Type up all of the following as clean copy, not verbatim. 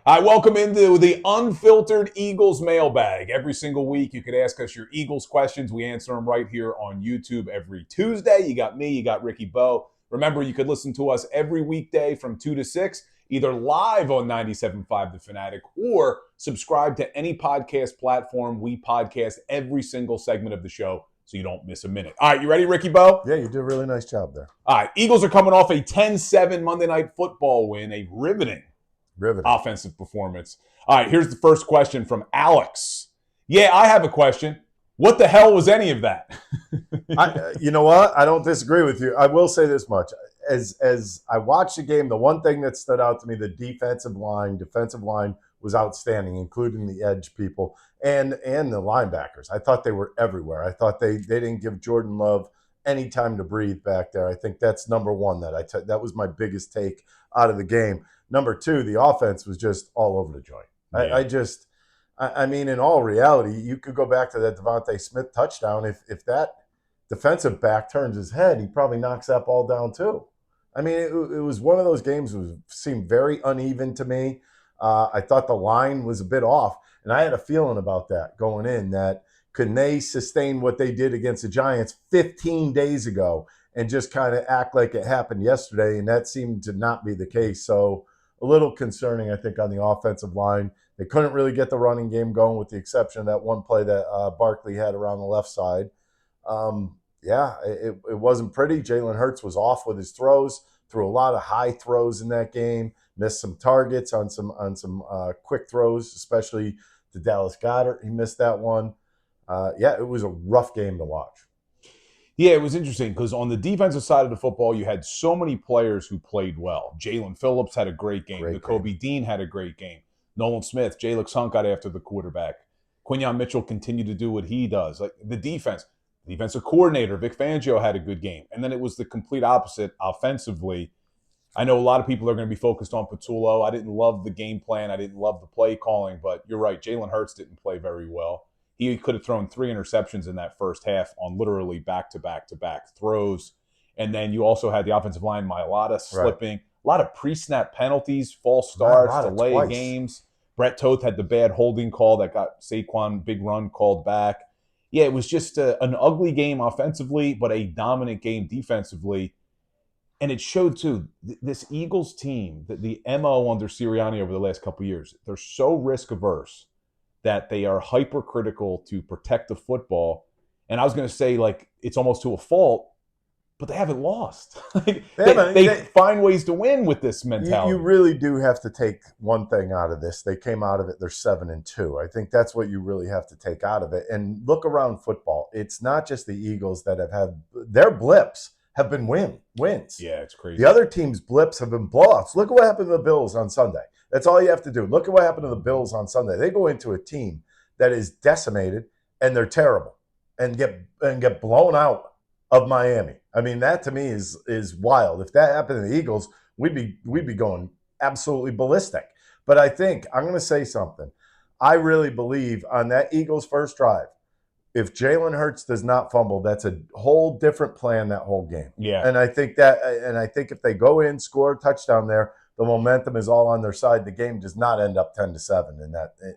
All right, welcome into the Unfiltered Eagles Mailbag. Every single week, you could ask us your Eagles questions. We answer them right here on YouTube every Tuesday. You got me, you got Ricky Bo. Remember, you could listen to us every weekday from 2 to 6, either live on 97.5 The Fanatic or subscribe to any podcast platform. We podcast every single segment of the show so you don't miss a minute. All right, you ready, Ricky Bo? Yeah, you did a really nice job there. All right, Eagles are coming off a 10-7 Monday Night Football win, a riveting offensive performance. All right, here's the first question from Alex. Yeah, I have a question. What the hell was any of that? You know what? I don't disagree with you. I will say this much. As I watched the game, the one thing that stood out to me, the defensive line was outstanding, including the edge people and the linebackers. I thought they were everywhere. I thought they didn't give Jordan Love any time to breathe back there. I think that's number one that was my biggest take out of the game. Number two, the offense was just all over the joint. Yeah. I mean, in all reality, you could go back to that Devontae Smith touchdown. If that defensive back turns his head, he probably knocks that ball down too. I mean, it was one of those games that seemed very uneven to me. I thought the line was a bit off, and I had a feeling about that going in, that could they sustain what they did against the Giants 15 days ago and just kind of act like it happened yesterday, and that seemed to not be the case. So a little concerning, I think, on the offensive line. They couldn't really get the running game going with the exception of that one play that Barkley had around the left side. It wasn't pretty. Jalen Hurts was off with his throws, threw a lot of high throws in that game, missed some targets on some quick throws, especially to Dallas Goedert. He missed that one. It was a rough game to watch. Yeah, it was interesting because on the defensive side of the football, you had so many players who played well. Jalen Phillips had a great game. Nakobe Dean had a great game. Nolan Smith, Jalen Hunt got after the quarterback. Quinyon Mitchell continued to do what he does. Like the defensive coordinator, Vic Fangio, had a good game. And then it was the complete opposite offensively. I know a lot of people are going to be focused on Patullo. I didn't love the game plan. I didn't love the play calling, but you're right. Jalen Hurts didn't play very well. He could have thrown 3 interceptions in that first half on literally back-to-back throws. And then you also had the offensive line, Mailata slipping. Right. A lot of pre-snap penalties, false starts, delay games. Brett Toth had the bad holding call that got Saquon big run called back. Yeah, it was just an ugly game offensively, but a dominant game defensively. And it showed, too, this Eagles team, the MO under Sirianni over the last couple of years, they're so risk-averse that they are hypercritical to protect the football. And I was going to say, like, it's almost to a fault, but they haven't lost. they find ways to win with this mentality. You really do have to take one thing out of this. They came out of it, they're 7-2. I think that's what you really have to take out of it. And look around football. It's not just the Eagles that have had their blips have been wins. Yeah, it's crazy. The other team's blips have been blowouts. Look at what happened to the Bills on Sunday. That's all you have to do. Look at what happened to the Bills on Sunday. They go into a team that is decimated and they're terrible and get blown out of Miami. I mean, that to me is wild. If that happened to the Eagles, we'd be going absolutely ballistic. But I think I'm going to say something. I really believe on that Eagles first drive, if Jalen Hurts does not fumble, that's a whole different plan that whole game. Yeah. And I think if they go in, score a touchdown there, the momentum is all on their side. The game does not end up 10-7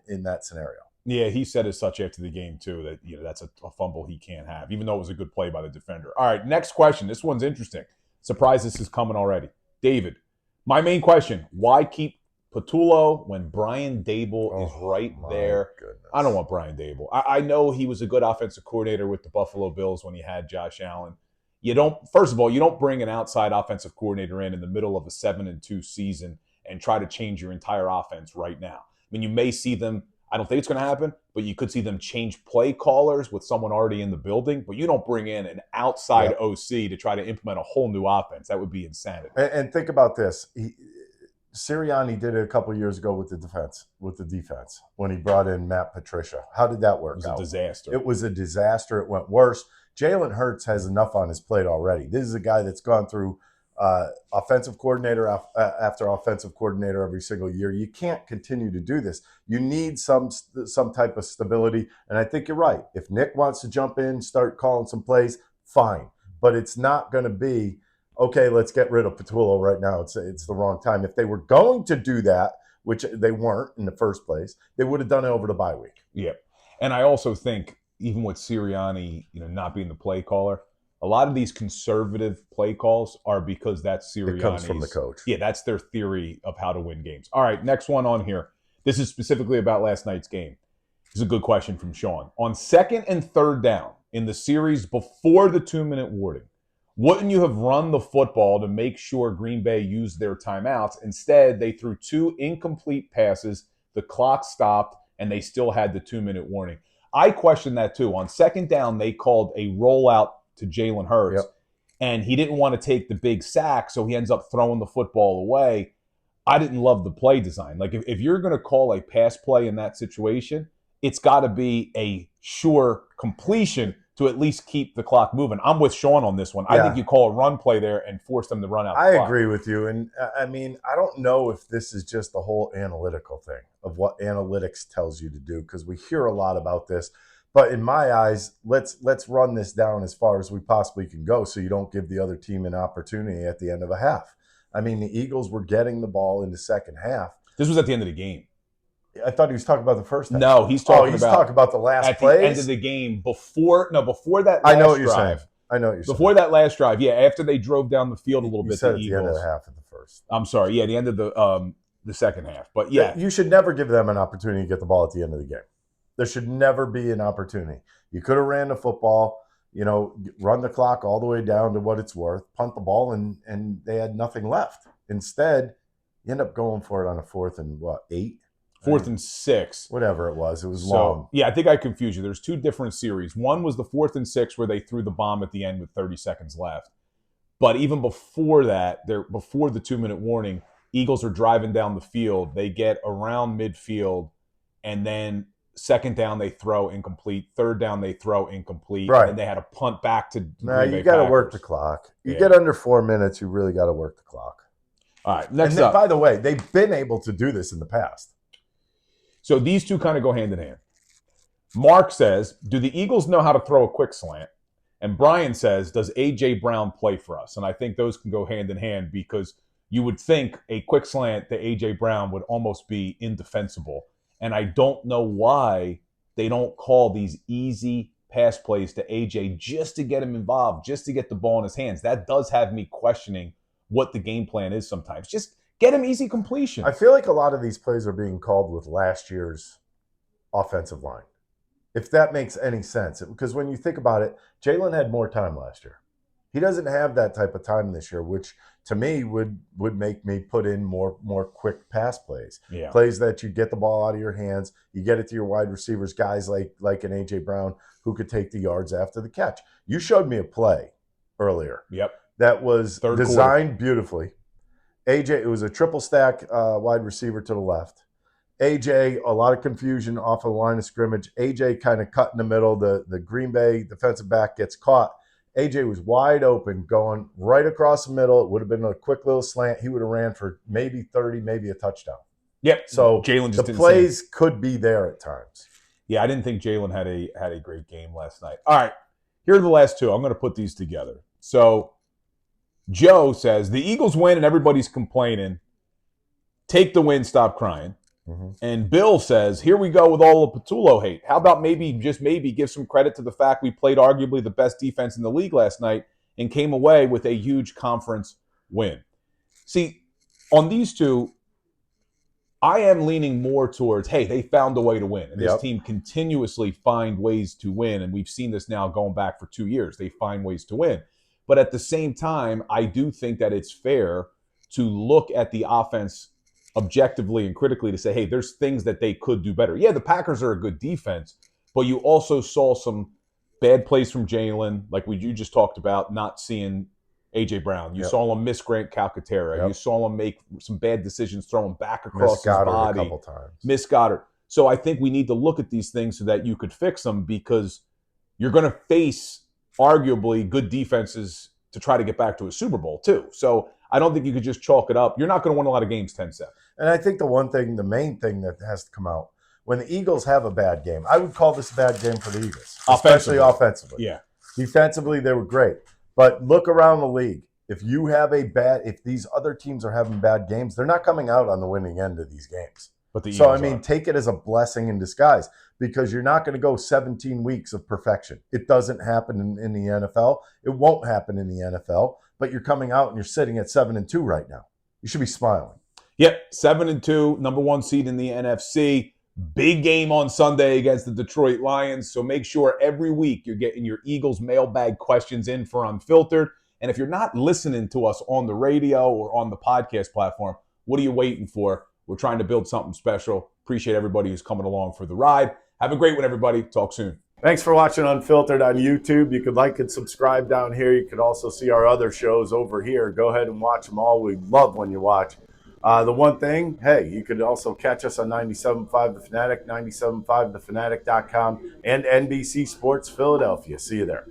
in that scenario. Yeah, he said as such after the game, too, that that's a fumble he can't have, even though it was a good play by the defender. All right, next question. This one's interesting. Surprised this is coming already. David, my main question, why keep Patullo when Brian Daboll is right there? Goodness. I don't want Brian Daboll. I know he was a good offensive coordinator with the Buffalo Bills when he had Josh Allen. First of all, you don't bring an outside offensive coordinator in the middle of a 7-2 season and try to change your entire offense right now. I mean, you may see them, I don't think it's going to happen, but you could see them change play callers with someone already in the building, but you don't bring in an outside OC to try to implement a whole new offense. That would be insanity. And think about this. Sirianni did it a couple of years ago with the defense, when he brought in Matt Patricia. How did that work out? It was a disaster. It was a disaster. It went worse. Jalen Hurts has enough on his plate already. This is a guy that's gone through offensive coordinator after offensive coordinator every single year. You can't continue to do this. You need some type of stability. And I think you're right. If Nick wants to jump in, start calling some plays, fine. But it's not going to be, okay, let's get rid of Patullo right now. It's the wrong time. If they were going to do that, which they weren't in the first place, they would have done it over the bye week. Yeah. And I also think, even with Sirianni, not being the play caller, a lot of these conservative play calls are because that's Sirianni's. It comes from the coach. Yeah, that's their theory of how to win games. All right, next one on here. This is specifically about last night's game. This is a good question from Sean. On second and third down in the series before the 2-minute warning, wouldn't you have run the football to make sure Green Bay used their timeouts? Instead, they threw 2 incomplete passes, the clock stopped, and they still had the 2-minute warning. I question that too. On second down, they called a rollout to Jalen Hurts, and he didn't want to take the big sack, so he ends up throwing the football away. I didn't love the play design. Like, if you're going to call a pass play in that situation, it's got to be a sure completion to at least keep the clock moving. I'm with Sean on this one. I think you call a run play there and force them to run out the clock. I agree with you. And I mean, I don't know if this is just the whole analytical thing of what analytics tells you to do, because we hear a lot about this. But in my eyes, let's run this down as far as we possibly can go so you don't give the other team an opportunity at the end of a half. I mean, the Eagles were getting the ball in the second half. This was at the end of the game. I thought he was talking about the first half. No, he's talking about the last at plays? the end of the game before that last I know what you're drive. saying. I know what you're saying. Before that last drive, yeah, after they drove down the field a little bit, said the at Eagles. the end of the half of the first. I'm sorry, yeah, the end of the second half. But yeah, you should never give them an opportunity to get the ball at the end of the game. There should never be an opportunity. You could have ran the football, run the clock all the way down to what it's worth, punt the ball, and they had nothing left. Instead, you end up going for it on a 4th and 8? 4th and 6. Whatever it was. It was long. Yeah, I think I confused you. There's 2 different series. One was the 4th and 6 where they threw the bomb at the end with 30 seconds left. But even before that, before the 2-minute warning, Eagles are driving down the field. They get around midfield, and then second down they throw incomplete. Third down they throw incomplete. Right. And they had to punt back to you got to work the clock. You get under 4 minutes, you really got to work the clock. All right, next up. By the way, they've been able to do this in the past. So these two kind of go hand in hand. Mark says, do the Eagles know how to throw a quick slant? And Brian says, does A.J. Brown play for us? And I think those can go hand in hand, because you would think a quick slant to A.J. Brown would almost be indefensible. And I don't know why they don't call these easy pass plays to A.J. just to get him involved, just to get the ball in his hands. That does have me questioning what the game plan is sometimes. Just get him easy completion. I feel like a lot of these plays are being called with last year's offensive line, if that makes any sense. Because when you think about it, Jalen had more time last year. He doesn't have that type of time this year, which to me would make me put in more quick pass plays. Yeah. Plays that you get the ball out of your hands, you get it to your wide receivers, guys like an A.J. Brown who could take the yards after the catch. You showed me a play earlier. Yep. That was designed beautifully. AJ, it was a triple stack wide receiver to the left. AJ, a lot of confusion off of the line of scrimmage. AJ kind of cut in the middle. The Green Bay defensive back gets caught. AJ was wide open, going right across the middle. It would have been a quick little slant. He would have ran for maybe 30, maybe a touchdown. Yep. So Jalen just the plays could be there at times. Yeah, I didn't think Jalen had a great game last night. All right, here are the last two. I'm going to put these together. So Joe says, the Eagles win and everybody's complaining. Take the win, stop crying. Mm-hmm. And Bill says, here we go with all the Patullo hate. How about maybe, just maybe, give some credit to the fact we played arguably the best defense in the league last night and came away with a huge conference win. See, on these two, I am leaning more towards, hey, they found a way to win. And this team continuously find ways to win. And we've seen this now going back for 2 years. They find ways to win. But at the same time, I do think that it's fair to look at the offense objectively and critically to say, hey, there's things that they could do better. Yeah, the Packers are a good defense, but you also saw some bad plays from Jalen, like you just talked about, not seeing A.J. Brown. You saw him miss Grant Calcaterra. You saw him make some bad decisions, throwing back across his body. A couple times. Miss Goddard. So I think we need to look at these things so that you could fix them, because you're going to face arguably good defenses to try to get back to a Super Bowl too. So I don't think you could just chalk it up. You're not going to win a lot of games 10-7. And I think the main thing that has to come out, when the Eagles have a bad game, I would call this a bad game for the Eagles, especially offensively. Yeah. Defensively, they were great. But look around the league. If these other teams are having bad games, they're not coming out on the winning end of these games. But the So, I Eagles mean, are. take it as a blessing in disguise, because you're not going to go 17 weeks of perfection. It doesn't happen in the NFL. It won't happen in the NFL, but you're coming out and you're sitting at 7-2 right now. You should be smiling. Yep, 7-2, number 1 seed in the NFC. Big game on Sunday against the Detroit Lions. So make sure every week you're getting your Eagles mailbag questions in for Unfiltered. And if you're not listening to us on the radio or on the podcast platform, what are you waiting for? We're trying to build something special. Appreciate everybody who's coming along for the ride. Have a great one, everybody. Talk soon. Thanks for watching Unfiltered on YouTube. You could like and subscribe down here. You could also see our other shows over here. Go ahead and watch them all. We love when you watch. The one thing, hey, you could also catch us on 97.5 The Fanatic, 97.5thefanatic.com, and NBC Sports Philadelphia. See you there.